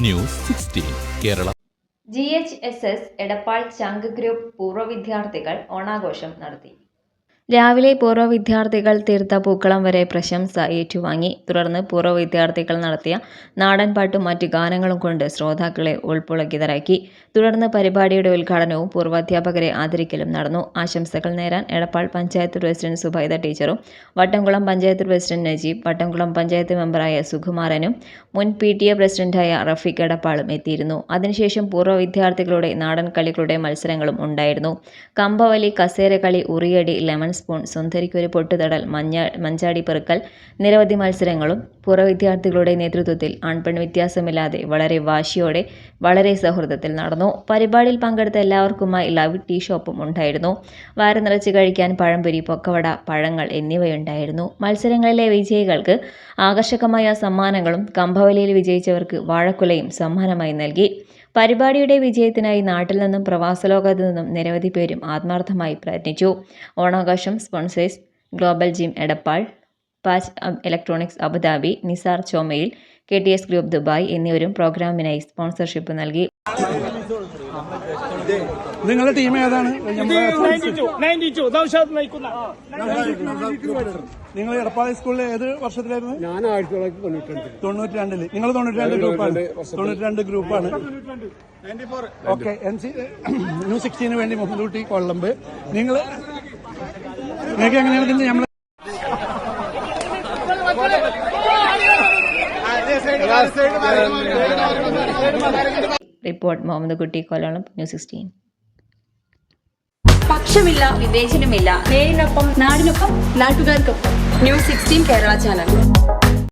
News 16 Kerala. GHSS Edappal ചങ്ക് group പൂർവ്വ വിദ്യാർത്ഥികൾ ഓണാഘോഷം നടത്തി. രാവിലെ പൂർവ്വ വിദ്യാർത്ഥികൾ തീർത്ത പൂക്കളം വരെ പ്രശംസ ഏറ്റുവാങ്ങി. തുടർന്ന് പൂർവ്വ വിദ്യാർത്ഥികൾ നടത്തിയ നാടൻപാട്ടും മറ്റു ഗാനങ്ങളും കൊണ്ട് ശ്രോതാക്കളെ ഉൾപ്പുളകിതരാക്കി. തുടർന്ന് പരിപാടിയുടെ ഉദ്ഘാടനവും പൂർവ്വാധ്യാപകരെ ആദരിക്കലും നടന്നു. ആശംസകൾ നേരാൻ എടപ്പാൾ പഞ്ചായത്ത് പ്രസിഡന്റ് സുബൈദ ടീച്ചറും വട്ടംകുളം പഞ്ചായത്ത് പ്രസിഡന്റ് നജീബ്, വട്ടംകുളം പഞ്ചായത്ത് മെമ്പറായ സുകുമാരനും മുൻ PTA പ്രസിഡന്റായ റഫീഖ് എടപ്പാളും എത്തിയിരുന്നു. അതിനുശേഷം പൂർവ്വ വിദ്യാർത്ഥികളുടെ നാടൻ കളികളുടെ മത്സരങ്ങളും ഉണ്ടായിരുന്നു. കമ്പവലി, കസേരകളി, ഉറിയടി, ലെമൺ സ്പൂൺ, സുന്ദരിക്കൊരു പൊട്ടുതടൽ, മഞ്ചാടി പെറുക്കൽ, നിരവധി മത്സരങ്ങളും പൂർവ്വ വിദ്യാർത്ഥികളുടെ നേതൃത്വത്തിൽ ആൺപെൺ വ്യത്യാസമില്ലാതെ വളരെ വാശിയോടെ വളരെ സൗഹൃദത്തിൽ നടന്നു. പരിപാടിയിൽ പങ്കെടുത്ത എല്ലാവർക്കുമായി ലവ് ടീ ഷോപ്പും ഉണ്ടായിരുന്നു. വയറ് നിറച്ച് കഴിക്കാൻ പഴംപൊരി, പൊക്കവട, പഴങ്ങൾ എന്നിവയുണ്ടായിരുന്നു. മത്സരങ്ങളിലെ വിജയികൾക്ക് ആകർഷകമായ സമ്മാനങ്ങളും കമ്പവലിയിൽ വിജയിച്ചവർക്ക് വാഴക്കുലയും സമ്മാനമായി നൽകി. പരിപാടിയുടെ വിജയത്തിനായി നാട്ടിൽ നിന്നും പ്രവാസലോകത്തു നിന്നും നിരവധി പേരും ആത്മാർത്ഥമായി പ്രയത്നിച്ചു. ഓണാഘോഷം sponsors global gym Edappal, patch electronics Abu Dhabi, Nisar ചോമയിൽ, KTS ഗ്രൂപ്പ് ദുബായ് എന്നിവരും പ്രോഗ്രാമിനായി സ്പോൺസർഷിപ്പ് നൽകി. നിങ്ങളുടെ ടീം ഏതാണ്? നിങ്ങൾ എടപ്പാൾ സ്കൂളിൽ ഏത് വർഷത്തിലായിരുന്നു? ഞാൻ 1992. നിങ്ങൾ 92 ഗ്രൂപ്പാണ്. ഓക്കെ. ന്യൂസ് 16 വേണ്ടി മുഹമ്മദ് കുട്ടി കൊള്ളമ്പ്. നിങ്ങൾക്ക് എങ്ങനെയാണ് നമ്മൾ റിപ്പോർട്ട് മുഹമ്മദ് കുട്ടി കൊല്ലം, ന്യൂസ് 16. പക്ഷമില്ല, വിവേചനമില്ല. നേരിനൊപ്പം, നാടിനൊപ്പം, നാട്ടുകാർക്കൊപ്പം. News 16 Kerala channel.